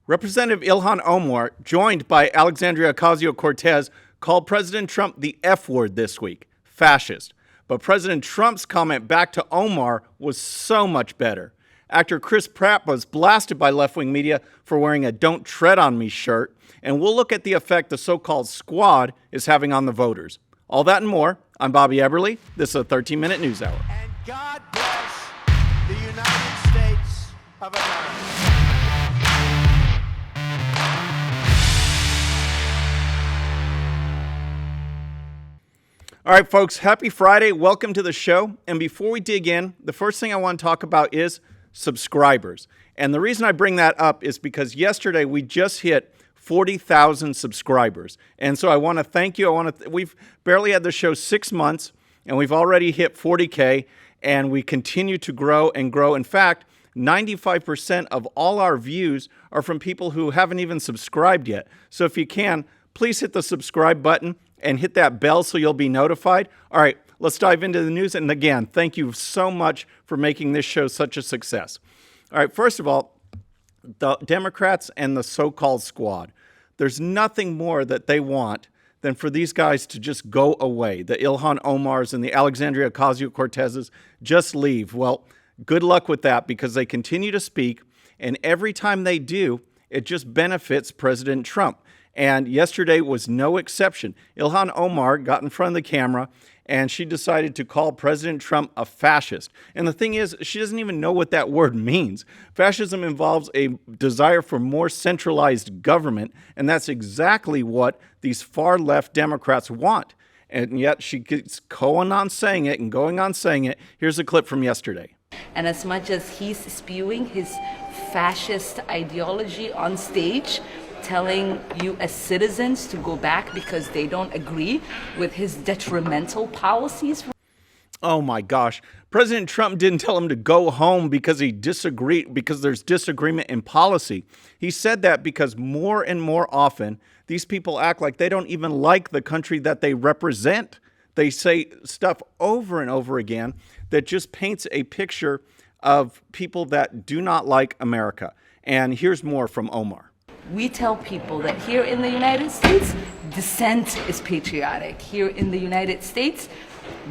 Representative Ilhan Omar, joined by Alexandria Ocasio-Cortez, called President Trump the F word this week, fascist. But President Trump's comment back to Omar was so much better. Actor Chris Pratt was blasted by left-wing media for wearing a "Don't Tread on Me" shirt, and we'll look at the effect the so-called squad is having on the voters. All that and more. I'm Bobby Eberle. This is a 13-minute news hour. And God bless the United States of America. All right, folks, happy Friday. Welcome to the show. And before we dig in, the first thing I want to talk about is subscribers. And the reason I bring that up is because yesterday we just hit 40,000 subscribers. And so I want to thank you. We've barely had the show 6 months, and we've already hit 40K, and we continue to grow and grow. In fact, 95% of all our views are from people who haven't even subscribed yet. So if you can, please hit the subscribe button and hit that bell so you'll be notified. All right, let's dive into the news. And again, thank you so much for making this show such a success. All right, first of all, the Democrats and the so-called squad. There's nothing more that they want than for these guys to just go away. The Ilhan Omars and the Alexandria Ocasio-Cortezes just leave. Well, good luck with that because they continue to speak, and every time they do, it just benefits President Trump. And yesterday was no exception. Ilhan Omar got in front of the camera and she decided to call President Trump a fascist. And the thing is, she doesn't even know what that word means. Fascism involves a desire for more centralized government, and that's exactly what these far left Democrats want. And yet she keeps going on saying it and going on saying it. Here's a clip from yesterday. And as much as he's spewing his fascist ideology on stage, telling you as citizens to go back because they don't agree with his detrimental policies. Oh my gosh. President Trump didn't tell him to go home because there's disagreement in policy. He said that because more and more often, these people act like they don't even like the country that they represent. They say stuff over and over again that just paints a picture of people that do not like America. And here's more from Omar. We tell people that here in the United States, dissent is patriotic. Here in the United States,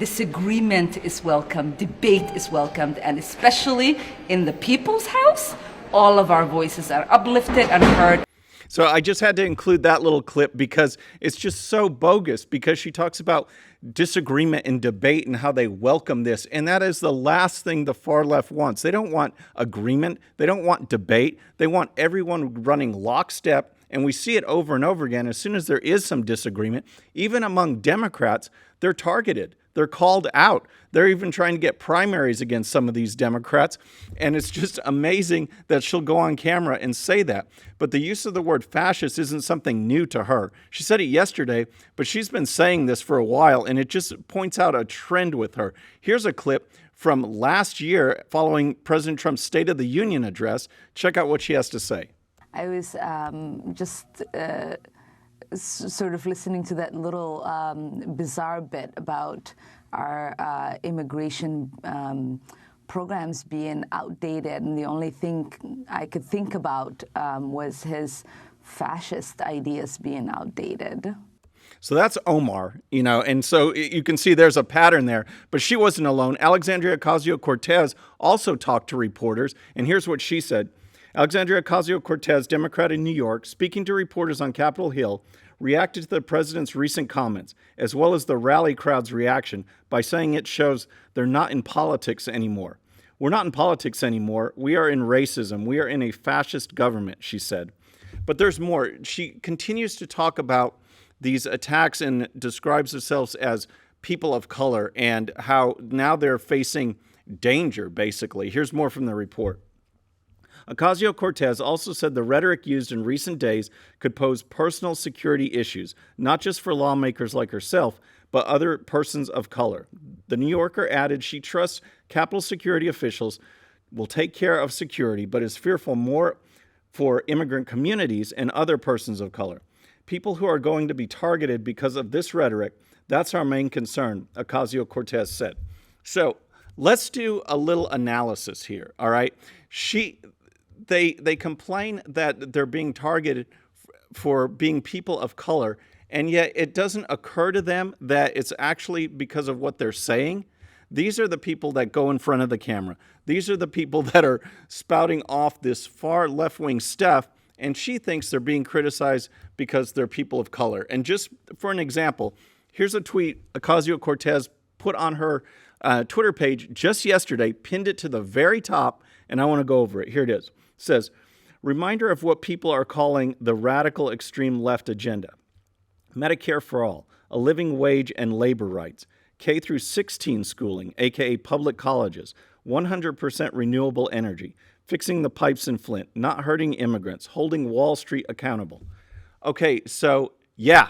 disagreement is welcome, debate is welcomed, and especially in the people's house, all of our voices are uplifted and heard. So I just had to include that little clip because it's just so bogus, because she talks about disagreement and debate and how they welcome this. And that is the last thing the far left wants. They don't want agreement. They don't want debate. They want everyone running lockstep. And we see it over and over again. As soon as there is some disagreement, even among Democrats, they're targeted. They're called out. They're even trying to get primaries against some of these Democrats. And it's just amazing that she'll go on camera and say that. But the use of the word fascist isn't something new to her. She said it yesterday, but she's been saying this for a while, and it just points out a trend with her. Here's a clip from last year following President Trump's State of the Union address. Check out what she has to say. I was sort of listening to that little bizarre bit about our immigration programs being outdated, and the only thing I could think about was his fascist ideas being outdated. So that's Omar, and so you can see there's a pattern there. But she wasn't alone. Alexandria Ocasio-Cortez also talked to reporters, and here's what she said. Alexandria Ocasio-Cortez, Democrat in New York, speaking to reporters on Capitol Hill, reacted to the president's recent comments, as well as the rally crowd's reaction, by saying it shows they're not in politics anymore. We're not in politics anymore. We are in racism. We are in a fascist government, she said. But there's more. She continues to talk about these attacks and describes themselves as people of color and how now they're facing danger, basically. Here's more from the report. Ocasio-Cortez also said the rhetoric used in recent days could pose personal security issues, not just for lawmakers like herself, but other persons of color. The New Yorker added she trusts Capitol security officials will take care of security, but is fearful more for immigrant communities and other persons of color. People who are going to be targeted because of this rhetoric, that's our main concern, Ocasio-Cortez said. So let's do a little analysis here, all right? they complain that they're being targeted for being people of color, and yet it doesn't occur to them that it's actually because of what they're saying. These are the people that go in front of the camera. These are the people that are spouting off this far left-wing stuff, and she thinks they're being criticized because they're people of color. And just for an example, here's a tweet Ocasio-Cortez put on her Twitter page just yesterday, pinned it to the very top, and I want to go over it. Here it is. It says, reminder of what people are calling the radical extreme left agenda. Medicare for all, a living wage and labor rights, K through 16 schooling, aka public colleges, 100% renewable energy, fixing the pipes in Flint, not hurting immigrants, holding Wall Street accountable. Okay, so yeah,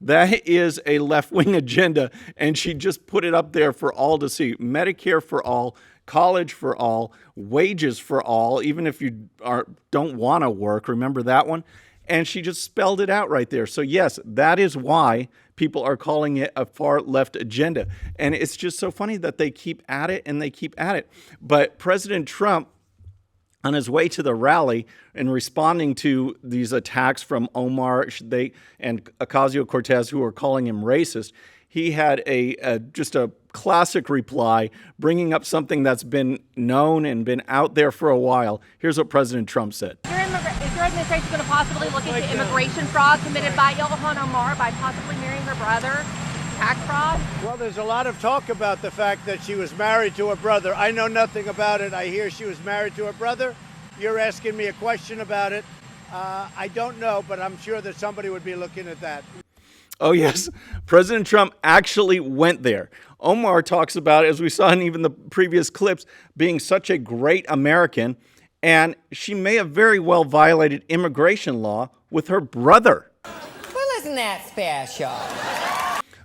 that is a left-wing agenda, and she just put it up there for all to see. Medicare for all, college for all, wages for all, even if you don't want to work, remember that one? And she just spelled it out right there. So yes, that is why people are calling it a far left agenda. And it's just so funny that they keep at it and they keep at it. But President Trump, on his way to the rally and responding to these attacks from Omar and Ocasio-Cortez, who are calling him racist, he had just a classic reply, bringing up something that's been known and been out there for a while. Here's what President Trump said. Is your administration going to possibly look into immigration fraud committed by Ilhan Omar by possibly marrying her brother? Tax fraud? Well, there's a lot of talk about the fact that she was married to her brother. I know nothing about it. I hear she was married to her brother. You're asking me a question about it. I don't know, but I'm sure that somebody would be looking at that. Oh, yes. President Trump actually went there. Omar talks about, as we saw in even the previous clips, being such a great American, and she may have very well violated immigration law with her brother. Well, isn't that special?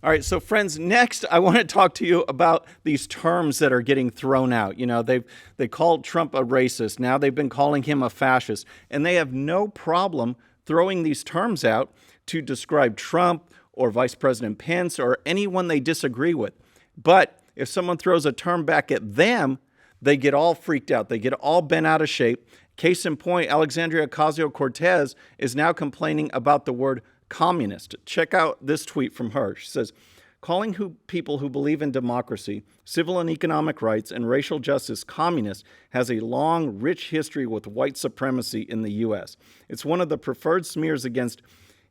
All right, so friends, next I want to talk to you about these terms that are getting thrown out. You know, they called Trump a racist. Now they've been calling him a fascist, and they have no problem throwing these terms out to describe Trump or Vice President Pence or anyone they disagree with. But if someone throws a term back at them, they get all freaked out. They get all bent out of shape. Case in point, Alexandria Ocasio-Cortez is now complaining about the word communist. Check out this tweet from her. She says, calling people who believe in democracy, civil and economic rights, and racial justice communist has a long, rich history with white supremacy in the U.S. It's one of the preferred smears against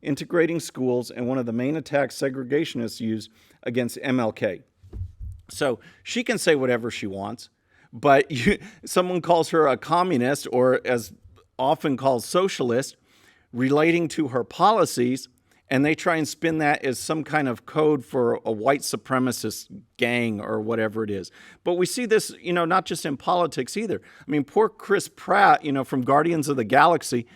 integrating schools and one of the main attacks segregationists use against MLK. So she can say whatever she wants, but someone calls her a communist, or as often called socialist, relating to her policies, and they try and spin that as some kind of code for a white supremacist gang or whatever it is. But we see this, not just in politics either. I mean, poor Chris Pratt, from Guardians of the Galaxy,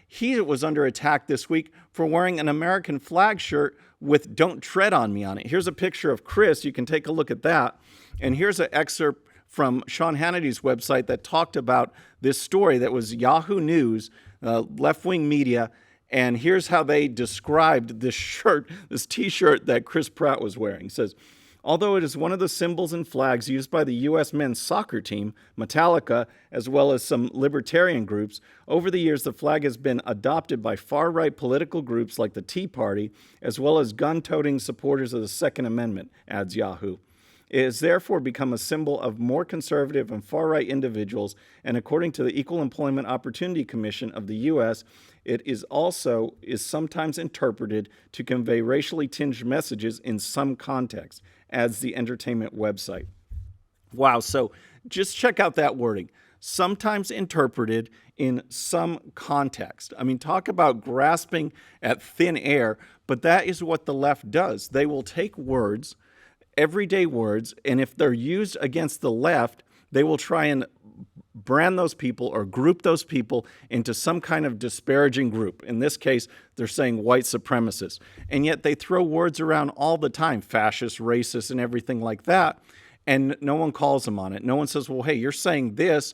he was under attack this week for wearing an American flag shirt with "Don't Tread on Me" on it. Here's a picture of Chris. You can take a look at that. And here's an excerpt from Sean Hannity's website that talked about this story that was Yahoo News, left-wing media. And here's how they described this shirt, this T-shirt that Chris Pratt was wearing. It says, although it is one of the symbols and flags used by the U.S. men's soccer team, Metallica, as well as some libertarian groups, over the years the flag has been adopted by far-right political groups like the Tea Party, as well as gun-toting supporters of the Second Amendment, adds Yahoo. It has therefore become a symbol of more conservative and far-right individuals, and according to the Equal Employment Opportunity Commission of the U.S., it is sometimes interpreted to convey racially tinged messages in some context, adds the entertainment website. Wow, so just check out that wording. Sometimes interpreted in some context. I mean, talk about grasping at thin air, but that is what the left does. They will take words, everyday words, and if they're used against the left, they will try and brand those people or group those people into some kind of disparaging group. In this case, they're saying white supremacists. And yet they throw words around all the time, fascist, racist, and everything like that, and no one calls them on it. No one says, well, hey, you're saying this.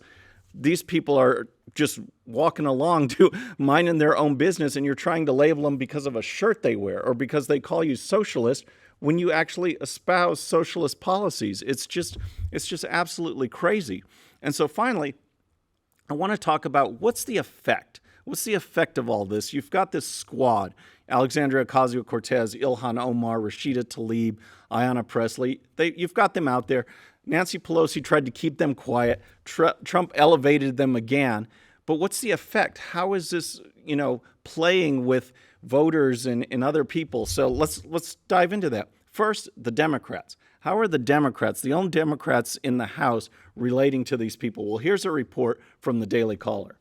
These people are just walking along to minding their own business, and you're trying to label them because of a shirt they wear or because they call you socialist when you actually espouse socialist policies. It's just absolutely crazy. And so finally, I want to talk about what's the effect. What's the effect of all this? You've got this squad: Alexandria Ocasio-Cortez, Ilhan Omar, Rashida Tlaib, Ayanna Pressley. You've got them out there. Nancy Pelosi tried to keep them quiet. Trump elevated them again. But what's the effect? How is this, playing with voters and other people? So let's dive into that. First, the Democrats. How are the Democrats, the only Democrats in the House, relating to these people? Well, here's a report from the Daily Caller.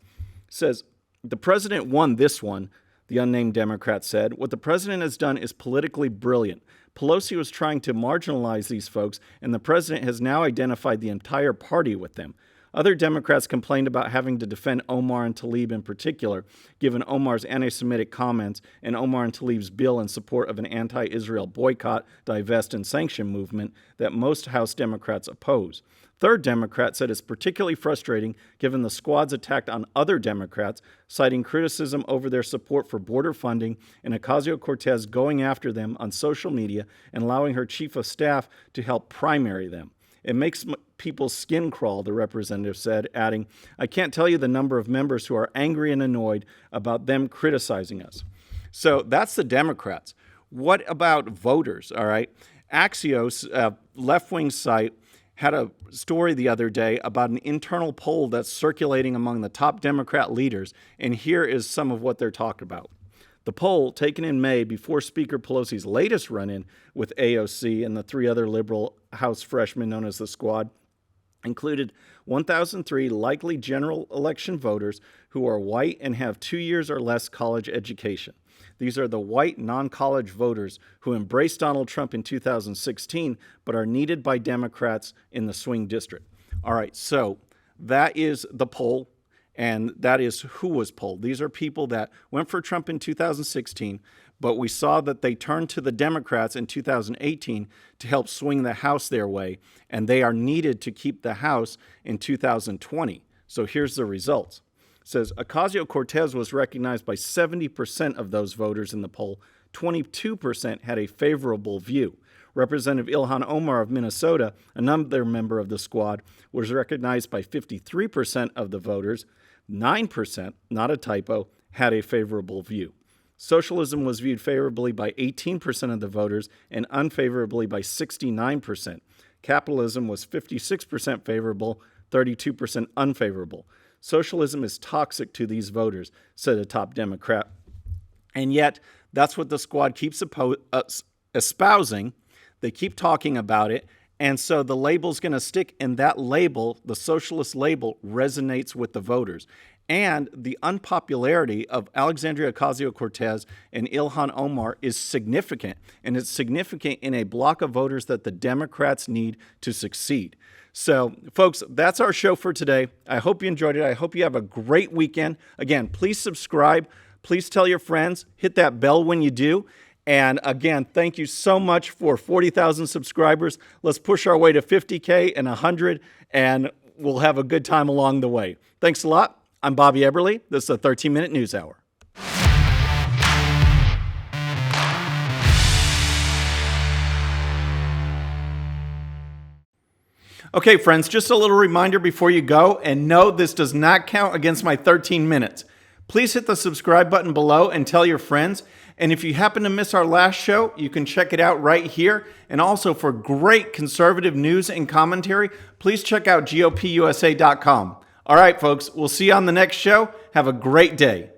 It says, the president won this one, the unnamed Democrat said. What the president has done is politically brilliant. Pelosi was trying to marginalize these folks, and the president has now identified the entire party with them. Other Democrats complained about having to defend Omar and Tlaib in particular, given Omar's anti-Semitic comments and Omar and Tlaib's bill in support of an anti-Israel boycott, divest, and sanction movement that most House Democrats oppose. Third Democrat said it's particularly frustrating given the squad's attack on other Democrats, citing criticism over their support for border funding and Ocasio-Cortez going after them on social media and allowing her chief of staff to help primary them. It makes people's skin crawl, the representative said, adding, I can't tell you the number of members who are angry and annoyed about them criticizing us. So that's the Democrats. What about voters, all right? Axios, a left-wing site, had a story the other day about an internal poll that's circulating among the top Democrat leaders, and here is some of what they're talking about. The poll, taken in May before Speaker Pelosi's latest run-in with AOC and the three other liberal House freshmen known as the Squad, included 1,003 likely general election voters who are white and have 2 years or less college education. These are the white non-college voters who embraced Donald Trump in 2016 but are needed by Democrats in the swing district. All right, so that is the poll. And that is who was polled. These are people that went for Trump in 2016, but we saw that they turned to the Democrats in 2018 to help swing the House their way, and they are needed to keep the House in 2020. So here's the results. It says Ocasio-Cortez was recognized by 70% of those voters in the poll. 22% had a favorable view. Representative Ilhan Omar of Minnesota, another member of the Squad, was recognized by 53% of the voters. 9%, not a typo, had a favorable view. Socialism was viewed favorably by 18% of the voters and unfavorably by 69%. Capitalism was 56% favorable, 32% unfavorable. Socialism is toxic to these voters, said a top Democrat. And yet, that's what the Squad keeps espousing. They keep talking about it. And so the label's going to stick, and that label, the socialist label, resonates with the voters. And the unpopularity of Alexandria Ocasio-Cortez and Ilhan Omar is significant, and it's significant in a block of voters that the Democrats need to succeed. So, folks, that's our show for today. I hope you enjoyed it. I hope you have a great weekend. Again, please subscribe. Please tell your friends. Hit that bell when you do. And again, thank you so much for 40,000 subscribers. Let's push our way to 50K and 100, and we'll have a good time along the way. Thanks a lot. I'm Bobby Eberle. This is the 13-Minute News Hour. Okay, friends, just a little reminder before you go, and no, this does not count against my 13 minutes. Please hit the subscribe button below and tell your friends. And if you happen to miss our last show, you can check it out right here. And also for great conservative news and commentary, please check out GOPUSA.com. All right, folks, we'll see you on the next show. Have a great day.